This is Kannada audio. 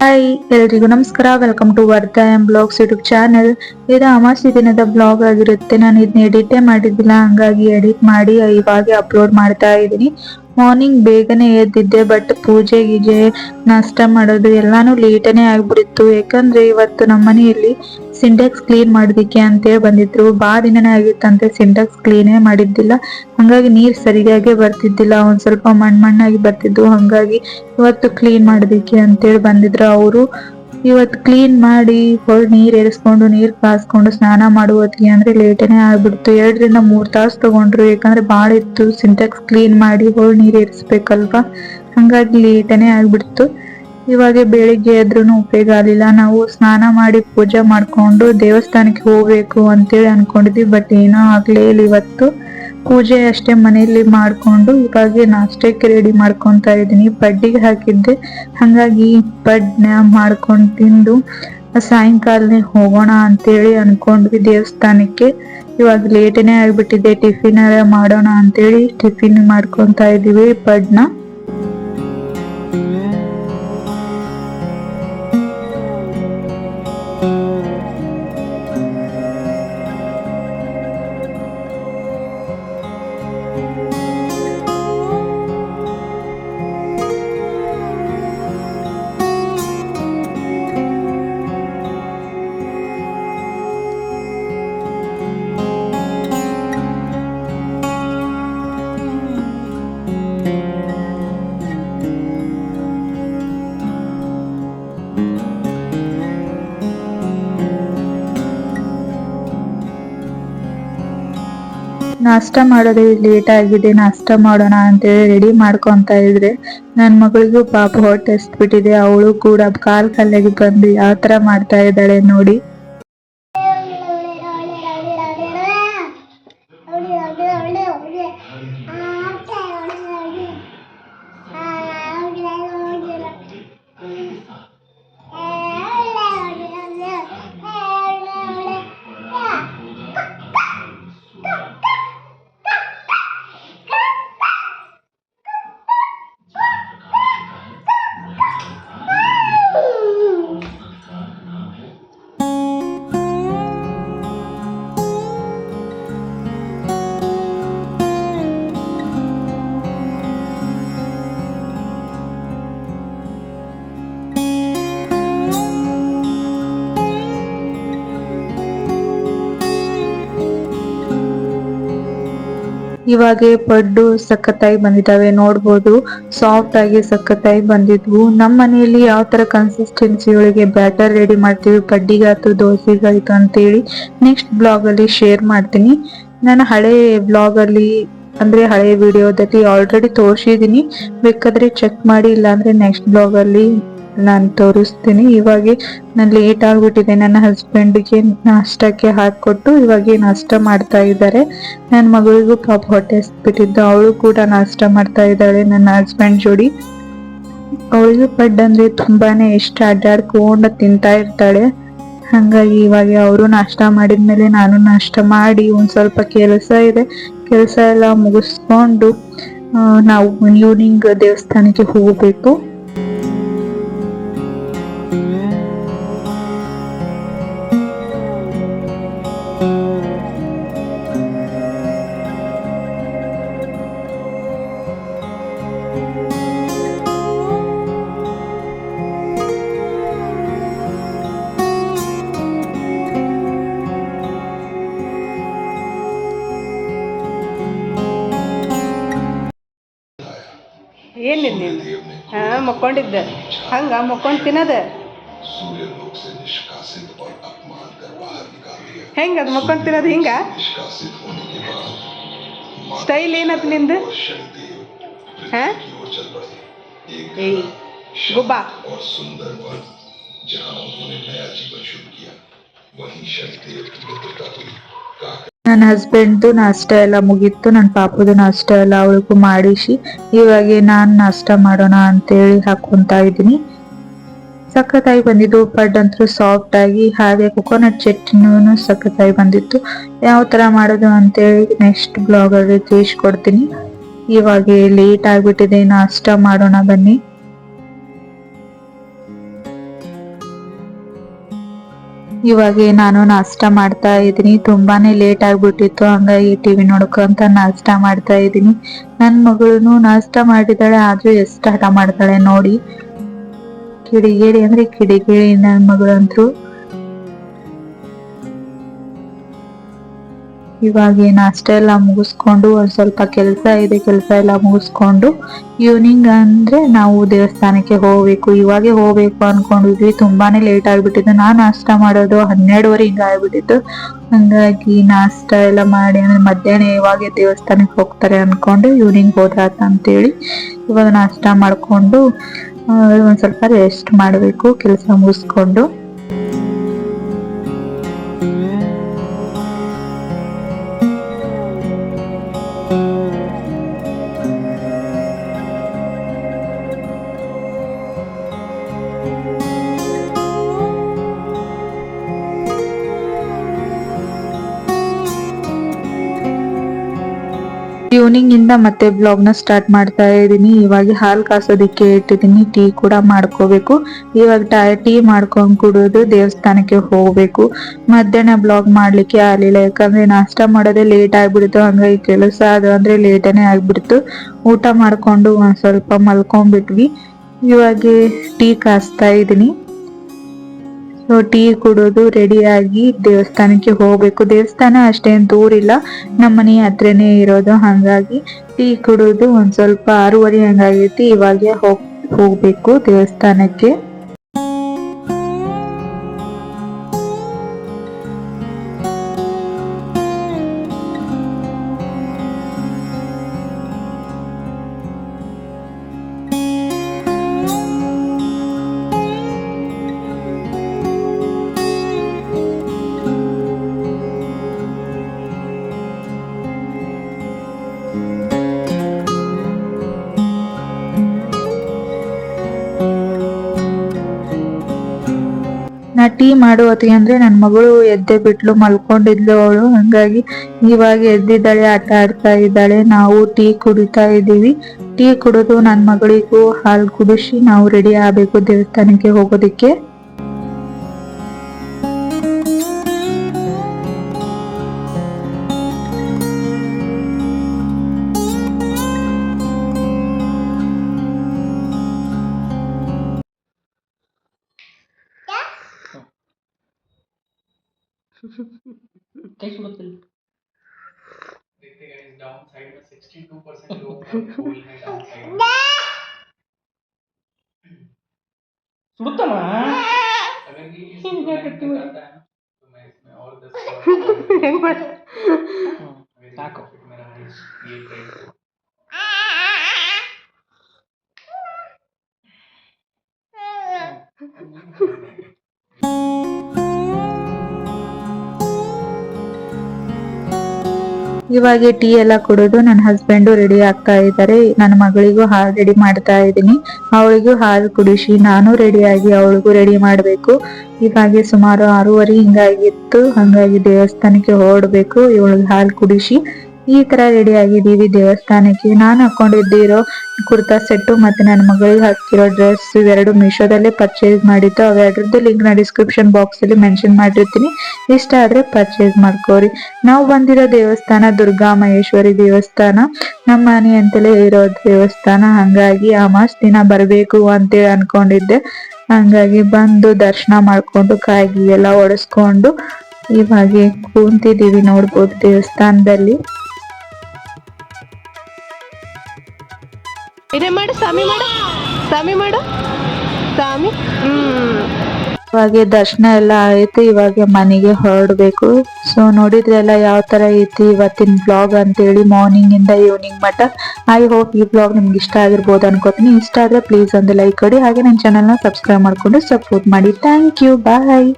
ಹಾಯ್ ಎಲ್ರಿಗೂ ನಮಸ್ಕಾರ. Welcome to Vardha M blogs YouTube channel. ಇದು ಅಮಾವಾಸ್ಯೆ ದಿನದ ಬ್ಲಾಗ್ ಆಗಿರುತ್ತೆ. ನಾನು ಇದನ್ನ ಎಡಿಟೇ ಮಾಡಿದ್ದಿಲ್ಲ, ಹಂಗಾಗಿ ಎಡಿಟ್ ಮಾಡಿ ಇವಾಗ ಅಪ್ಲೋಡ್ ಮಾಡ್ತಾ ಇದ್ದೀನಿ. ಮಾರ್ನಿಂಗ್ ಬೇಗನೆ ಎದ್ದಿದ್ದೆ, ಬಟ್ ಪೂಜೆ ಗೀಜೆ ನಾಷ್ಟ ಮಾಡೋದು ಎಲ್ಲಾನು ಲೇಟನೇ ಆಗ್ಬಿಡಿತ್ತು. ಯಾಕಂದ್ರೆ ಇವತ್ತು ನಮ್ಮ ಮನೆಯಲ್ಲಿ ಸಿಂಟೆಕ್ಸ್ ಕ್ಲೀನ್ ಮಾಡೋದಿಕ್ಕೆ ಅಂತೇಳಿ ಬಂದಿದ್ರು. ದಿನನೇ ಆಗಿತ್ತಂತೆ ಸಿಂಟೆಕ್ಸ್ ಕ್ಲೀನೇ ಮಾಡಿದ್ದಿಲ್ಲ, ಹಂಗಾಗಿ ನೀರ್ ಸರಿಯಾಗಿ ಬರ್ತಿದ್ದಿಲ್ಲ, ಒಂದ್ ಸ್ವಲ್ಪ ಮಣ್ಣಾಗಿ ಬರ್ತಿದ್ವು. ಹಂಗಾಗಿ ಇವತ್ತು ಕ್ಲೀನ್ ಮಾಡೋದಿಕ್ಕೆ ಅಂತೇಳಿ ಬಂದಿದ್ರು ಅವರು. ಇವತ್ತು ಕ್ಲೀನ್ ಮಾಡಿ ನೀರ್ ಏರಿಸ್ಕೊಂಡು ನೀರ್ ಕಾಸ್ಕೊಂಡು ಸ್ನಾನ ಮಾಡುವತ್ತಿಗೆ ಅಂದ್ರೆ ಲೇಟನೇ ಆಗ್ಬಿಡ್ತು. 2 ರಿಂದ 3 ತಾಸು ತಗೊಂಡ್ರು, ಯಾಕಂದ್ರೆ ಬಾಳ ಇತ್ತು ಸಿಂಟೆಕ್ಸ್ ಕ್ಲೀನ್ ಮಾಡಿ ನೀರ್ ಏರಿಸ್ಬೇಕಲ್ವಾ, ಹಂಗಾಗಿ ಲೇಟನೇ ಆಗ್ಬಿಡ್ತು. ಇವಾಗ ಬೆಳಿಗ್ಗೆ ಎದ್ರೂ ಉಪಯೋಗ ಆಗಲಿಲ್ಲ. ನಾವು ಸ್ನಾನ ಮಾಡಿ ಪೂಜೆ ಮಾಡ್ಕೊಂಡು ದೇವಸ್ಥಾನಕ್ಕೆ ಹೋಗ್ಬೇಕು ಅಂತೇಳಿ ಅನ್ಕೊಂಡಿದ್ವಿ, ಬಟ್ ಏನೋ ಆಗ್ಲೇ ಇಲ್ಲ. ಇವತ್ತು ಪೂಜೆ ಅಷ್ಟೇ ಮನೆಯಲ್ಲಿ ಮಾಡ್ಕೊಂಡು ಇವಾಗ ನಾಷ್ಟಕ್ಕೆ ರೆಡಿ ಮಾಡ್ಕೊತಾ ಇದ್ದೀನಿ. ಪಡ್ಡಿಗೆ ಹಾಕಿದ್ದೆ, ಹಂಗಾಗಿ ಪಡ್ನ ಮಾಡ್ಕೊಂಡು ತಿಂದು ಸಾಯಂಕಾಲನೇ ಹೋಗೋಣ ಅಂತೇಳಿ ಅನ್ಕೊಂಡ್ವಿ ದೇವಸ್ಥಾನಕ್ಕೆ. ಇವಾಗ ಲೇಟನೇ ಆಗ್ಬಿಟ್ಟಿದೆ, ಟಿಫಿನ್ ಮಾಡೋಣ ಅಂತೇಳಿ ಟಿಫಿನ್ ಮಾಡ್ಕೊತಾ ಇದೀವಿ ಪಡ್ನ. ನಾಷ್ಟ ಮಾಡೋದು ಲೇಟ್ ಆಗಿದೆ, ನಾಷ್ಟ ಮಾಡೋಣ ಅಂತೇಳಿ ರೆಡಿ ಮಾಡ್ಕೊಂತ ಇದ್ರೆ ನನ್ನ ಮಗಳಿಗೂ ಪಾಪ ಹೊಟ್ಟೆ ಎಸ್ಬಿಟ್ಟಿದೆ. ಅವಳು ಕೂಡ ಕಾಲ್ ಕಲ್ಲಾಗಿ ಬಂದು ಯಾವ ತರ ಮಾಡ್ತಾ ಇದ್ದಾಳೆ ನೋಡಿ. ಇವಾಗ ಪಡ್ಡು ಸಖತ್ತಾಗಿ ಬಂದಿದ್ದಾವೆ, ನೋಡ್ಬೋದು ಸಾಫ್ಟ್ ಆಗಿ ಸಖತ್ತಾಗಿ ಬಂದಿದ್ವು. ನಮ್ಮ ಮನೆಯಲ್ಲಿ ಯಾವ ತರ ಕನ್ಸಿಸ್ಟೆನ್ಸಿ ಒಳಗೆ ಬ್ಯಾಟರ್ ರೆಡಿ ಮಾಡ್ತೀವಿ ಪಡ್ಡಿಗಾಯ್ತು ದೋಸೆಗಾಯ್ತು ಅಂತೇಳಿ ನೆಕ್ಸ್ಟ್ ಬ್ಲಾಗ್ ಅಲ್ಲಿ ಶೇರ್ ಮಾಡ್ತೀನಿ. ನಾನು ಹಳೆ ಬ್ಲಾಗ್ ಅಲ್ಲಿ ಅಂದ್ರೆ ಹಳೆ ವಿಡಿಯೋದಲ್ಲಿ ಆಲ್ರೆಡಿ ತೋರಿಸಿದೀನಿ, ಬೇಕಾದ್ರೆ ಚೆಕ್ ಮಾಡಿ, ಇಲ್ಲಾಂದ್ರೆ ನೆಕ್ಸ್ಟ್ ಬ್ಲಾಗ್ ಅಲ್ಲಿ ನಾನು ತೋರಿಸ್ತೀನಿ. ಇವಾಗ ನಾನು ಲೇಟ್ ಆಗ್ಬಿಟ್ಟಿದೆ, ನನ್ನ ಹಸ್ಬೆಂಡ್ಗೆ ನಾಷ್ಟಕ್ಕೆ ಹಾಕೊಟ್ಟು ಇವಾಗ ನಾಷ್ಟ ಮಾಡ್ತಾ ಇದ್ದಾರೆ. ನನ್ನ ಮಗಳಿಗೂ ಪಾಪ ಹೊಟ್ಟೆ ಎಸ್ಬಿಟ್ಟಿದ್ದು, ಅವಳು ಕೂಡ ನಾಷ್ಟ ಮಾಡ್ತಾ ಇದ್ದಾಳೆ ನನ್ನ ಹಸ್ಬೆಂಡ್ ಜೋಡಿ. ಅವಳಿಗೂ ಪಡ್ಡು ಅಂದ್ರೆ ತುಂಬಾನೇ ಇಷ್ಟ, ಅಡ್ಡಾಡ್ಕೊಂಡು ತಿಂತಾ ಇರ್ತಾಳೆ. ಹಂಗಾಗಿ ಇವಾಗ ಅವರು ನಾಷ್ಟ ಮಾಡಿದ್ಮೇಲೆ ನಾನು ನಾಷ್ಟ ಮಾಡಿ ಒಂದ್ ಸ್ವಲ್ಪ ಕೆಲಸ ಇದೆ, ಕೆಲಸ ಎಲ್ಲ ಮುಗಿಸ್ಕೊಂಡು ನಾವು ಈವ್ನಿಂಗ್ ದೇವಸ್ಥಾನಕ್ಕೆ ಹೋಗ್ಬೇಕು. ಏನಿಲ್ಲ ನೀನು ಮಕ್ಕೊಂಡಿದ್ದೆ ಹಂಗ ಮಕ್ಕೊಂಡು ತಿನ್ನೋದ ಹೆಂಗೆ ಅದು ಮಕ್ಕೊಂಡು ತಿನ್ನೋದು ಹಿಂಗ ಸ್ಟೈಲ್ ಏನತ್ ನಿಂದು? ಹಾಂ ಏಯ್ ಗುಬ್ಬಾ ನನ್ನ ಹಸ್ಬೆಂಡ್ದು ನಾಷ್ಟ ಎಲ್ಲ ಮುಗೀತು, ನನ್ನ ಪಾಪದು ನಾಷ್ಟ ಎಲ್ಲ ಅವಳಿಗೂ ಮಾಡಿಸಿ ಇವಾಗ ನಾನು ನಾಷ್ಟ ಮಾಡೋಣ ಅಂತೇಳಿ ಹಾಕೊಂತ ಇದ್ದೀನಿ. ಸಖತ್ತಾಗಿ ಬಂದಿದ್ದು ಪಡ್ ಅಂತೂ ಸಾಫ್ಟ್ ಆಗಿ, ಹಾಗೆ ಕೊಕೊನಟ್ ಚಟ್ನಿನೂ ಸಖತ್ತಾಗಿ ಬಂದಿತ್ತು. ಯಾವ ತರ ಮಾಡೋದು ಅಂತೇಳಿ ನೆಕ್ಸ್ಟ್ ಬ್ಲಾಗ್ ಅಲ್ಲಿ ತಿಳಿಸ್ಕೊಡ್ತೀನಿ. ಇವಾಗ ಲೇಟ್ ಆಗ್ಬಿಟ್ಟಿದೆ, ನಾಷ್ಟ ಮಾಡೋಣ ಬನ್ನಿ. ಇವಾಗ ನಾನು ನಾಷ್ಟ ಮಾಡ್ತಾ ಇದ್ದೀನಿ. ತುಂಬಾನೇ ಲೇಟ್ ಆಗ್ಬಿಟ್ಟಿತ್ತು, ಹಂಗಾಗಿ ಟಿವಿ ನೋಡ್ಕೊಂತ ನಾಷ್ಟ ಮಾಡ್ತಾ ಇದ್ದೀನಿ. ನನ್ ಮಗಳು ನಾಷ್ಟ ಮಾಡಿದಾಳೆ, ಆದ್ರೂ ಎಷ್ಟು ಹಠ ಮಾಡ್ತಾಳೆ ನೋಡಿ. ಕಿಡಿಗೇಡಿ ಅಂದ್ರೆ ಕಿಡಿಗೇಡಿ ನನ್ ಮಗಳಂತ್ರು. ಇವಾಗ ನಾಷ್ಟ ಎಲ್ಲ ಮುಗಿಸ್ಕೊಂಡು ಒಂದ್ ಸ್ವಲ್ಪ ಕೆಲಸ ಇದೆ, ಕೆಲಸ ಎಲ್ಲ ಮುಗಿಸ್ಕೊಂಡು ಈವ್ನಿಂಗ್ ಅಂದ್ರೆ ನಾವು ದೇವಸ್ಥಾನಕ್ಕೆ ಹೋಗ್ಬೇಕು. ಇವಾಗೆ ಹೋಗ್ಬೇಕು ಅನ್ಕೊಂಡಿದ್ವಿ, ತುಂಬಾನೇ ಲೇಟ್ ಆಗ್ಬಿಟ್ಟಿತ್ತು. ನಾನ್ ನಾಷ್ಟ ಮಾಡೋದು 12:30 ಹಿಂಗ ಆಗ್ಬಿಟ್ಟಿತ್ತು. ಹಂಗಾಗಿ ನಾಷ್ಟ ಎಲ್ಲ ಮಾಡಿ ಅಂದ್ರೆ ಮಧ್ಯಾಹ್ನ ಇವಾಗ ದೇವಸ್ಥಾನಕ್ಕೆ ಹೋಗ್ತಾರೆ ಅನ್ಕೊಂಡು ಈವ್ನಿಂಗ್ ಹೋದ್ರಾತ ಅಂತೇಳಿ ಇವಾಗ ನಾಷ್ಟ ಮಾಡ್ಕೊಂಡು ಒಂದ್ ಸ್ವಲ್ಪ ರೆಸ್ಟ್ ಮಾಡ್ಬೇಕು ಕೆಲಸ ಮುಗಿಸ್ಕೊಂಡು. ಈವ್ನಿಂಗ್ ಇಂದ ಮತ್ತೆ ಬ್ಲಾಗ್ ನ ಸ್ಟಾರ್ಟ್ ಮಾಡ್ತಾ ಇದ್ದೀನಿ. ಇವಾಗ ಹಾಲು ಕಾಸೋದಿಕ್ಕೆ ಇಟ್ಟಿದ್ದೀನಿ, ಟೀ ಕೂಡ ಮಾಡ್ಕೋಬೇಕು. ಇವಾಗ ಟೀ ಮಾಡ್ಕೊಂಡ್ ಕುಡಿದು ದೇವಸ್ಥಾನಕ್ಕೆ ಹೋಗ್ಬೇಕು. ಮಧ್ಯಾಹ್ನ ಬ್ಲಾಗ್ ಮಾಡ್ಲಿಕ್ಕೆ ಆಗ್ಲಿಲ್ಲ, ಯಾಕಂದ್ರೆ ನಾಷ್ಟ ಮಾಡೋದೇ ಲೇಟ್ ಆಗ್ಬಿಡ್ತು. ಹಂಗಾಗಿ ಕೆಲಸ ಅದು ಅಂದ್ರೆ ಲೇಟನೇ ಆಗ್ಬಿಡ್ತು. ಊಟ ಮಾಡ್ಕೊಂಡು ಒಂದ್ ಸ್ವಲ್ಪ ಮಲ್ಕೊಂಡ್ಬಿಟ್ವಿ. ಇವಾಗ ಟೀ ಕಾಸ್ತಾ ಇದೀನಿ. ಟೀ ಕುಡಿದು ರೆಡಿ ಆಗಿ ದೇವಸ್ಥಾನಕ್ಕೆ ಹೋಗ್ಬೇಕು. ದೇವಸ್ಥಾನ ಅಷ್ಟೇನ್ ದೂರ ಇಲ್ಲ, ನಮ್ಮ ಮನೆ ಹತ್ರನೇ ಇರೋದು. ಹಂಗಾಗಿ ಟೀ ಕುಡಿದು ಒಂದ್ ಸ್ವಲ್ಪ 6:30 ಹಂಗಾಗೈತಿ. ಇವಾಗ ಹೋಗ್ಬೇಕು ದೇವಸ್ಥಾನಕ್ಕೆ. ನಾ ಟೀ ಮಾಡೋ ಹೊತ್ತಿಗೆ ಅಂದ್ರೆ ನನ್ ಮಗಳು ಎದ್ದೆ ಬಿಟ್ಲು, ಮಲ್ಕೊಂಡಿದ್ಲು ಅವಳು. ಹಂಗಾಗಿ ಇವಾಗ ಎದ್ದಿದ್ದಾಳೆ, ಆಟ ಆಡ್ತಾ ಇದ್ದಾಳೆ. ನಾವು ಟೀ ಕುಡಿತಾ ಇದ್ದೀವಿ. ಟೀ ಕುಡಿದು ನನ್ ಮಗಳಿಗೂ ಹಾಲು ಕುಡಿಸಿ ನಾವು ರೆಡಿ ಆಗ್ಬೇಕು ದೇವಸ್ಥಾನಕ್ಕೆ ಹೋಗೋದಿಕ್ಕೆ. कैसे बोतल देखते गाइस डाउन साइड में 62% लोग हैं गोल में डाउन साइड में सुड़तमा अगर ये इस करता है तो मैं इसमें और 10 ताको मेरा ये प्राइस ಇವಾಗ ಟೀ ಎಲ್ಲ ಕುಡಿದು ನನ್ನ ಹಸ್ಬೆಂಡು ರೆಡಿ ಆಗ್ತಾ ಇದ್ದಾರೆ. ನನ್ನ ಮಗಳಿಗೂ ಹಾಲು ರೆಡಿ ಮಾಡ್ತಾ ಇದ್ದೀನಿ. ಅವಳಿಗೂ ಹಾಲು ಕುಡಿಸಿ ನಾನು ರೆಡಿ ಆಗಿ ಅವಳಿಗೂ ರೆಡಿ ಮಾಡ್ಬೇಕು. ಇವಾಗ ಸುಮಾರು 6:30 ಹಿಂಗಾಗಿತ್ತು. ಹಂಗಾಗಿ ದೇವಸ್ಥಾನಕ್ಕೆ ಹೊರಡ್ಬೇಕು. ಇವಳಿಗೆ ಹಾಲು ಕುಡಿಸಿ ಈ ತರ ರೆಡಿ ಆಗಿದ್ದೀವಿ ದೇವಸ್ಥಾನಕ್ಕೆ. ನಾನು ಹಾಕೊಂಡಿದ್ದಿರೋ ಕುರ್ತಾ ಸೆಟ್ಟು ಮತ್ತೆ ನನ್ನ ಮಗಳಿಗೆ ಹಾಕಿರೋ ಡ್ರೆಸ್ ಇವೆರಡು ಮೀಶೋದಲ್ಲೇ ಪರ್ಚೇಸ್ ಮಾಡಿದ್ದು. ಅವೆರಡರದ್ದು ಲಿಂಕ್ ನ ಡಿಸ್ಕ್ರಿಪ್ಷನ್ ಬಾಕ್ಸ್ ಅಲ್ಲಿ ಮೆನ್ಷನ್ ಮಾಡಿರ್ತೀನಿ, ಇಷ್ಟ ಆದ್ರೆ ಪರ್ಚೇಸ್ ಮಾಡ್ಕೋರಿ. ನಾವು ಬಂದಿರೋ ದೇವಸ್ಥಾನ ದುರ್ಗಾ ಮಹೇಶ್ವರಿ ದೇವಸ್ಥಾನ, ನಮ್ಮ ಮನೆ ಅಂತಲೇ ಇರೋ ದೇವಸ್ಥಾನ. ಹಂಗಾಗಿ ಅಮಾಸ್ ದಿನ ಬರ್ಬೇಕು ಅಂತೇಳಿ ಅನ್ಕೊಂಡಿದ್ದೆ. ಹಂಗಾಗಿ ಬಂದು ದರ್ಶನ ಮಾಡ್ಕೊಂಡು ಕಾಯಿ ಎಲ್ಲ ಒಡಿಸ್ಕೊಂಡು ಇವಾಗ ಕೂತಿದೀವಿ ನೋಡ್ಬೋದು ದೇವಸ್ಥಾನದಲ್ಲಿ. ಇದೇ ಮಾಡು ಸ್ವಾಮಿ, ಮಾಡು ಸ್ವಾಮಿ, ಮಾಡು ಸ್ವಾಮಿ. ಇವಾಗ ದರ್ಶನ ಎಲ್ಲ ಆಯ್ತು. ಇವಾಗ ಮನೆಗೆ ಹೊರಡ್ಬೇಕು. ಸೊ ನೋಡಿದ್ರೆಲ್ಲ ಯಾವ ತರ ಐತಿ ಇವತ್ತಿನ ಬ್ಲಾಗ್ ಅಂತೇಳಿ, ಮಾರ್ನಿಂಗ್ ಇಂದ ಈವ್ನಿಂಗ್ ಮಟ್ಟ. ಐ ಹೋಪ್ ಈ ಬ್ಲಾಗ್ ನಿಮ್ಗೆ ಇಷ್ಟ ಆಗಿರ್ಬೋದು ಅನ್ಕೋತೀನಿ. ಇಷ್ಟ ಆದ್ರೆ ಪ್ಲೀಸ್ ಒಂದು ಲೈಕ್ ಕೊಡಿ, ಹಾಗೆ ನನ್ನ ಚಾನಲ್ನ ಸಬ್ಸ್ಕ್ರೈಬ್ ಮಾಡ್ಕೊಂಡು ಸಪೋರ್ಟ್ ಮಾಡಿ. Thank you, bye.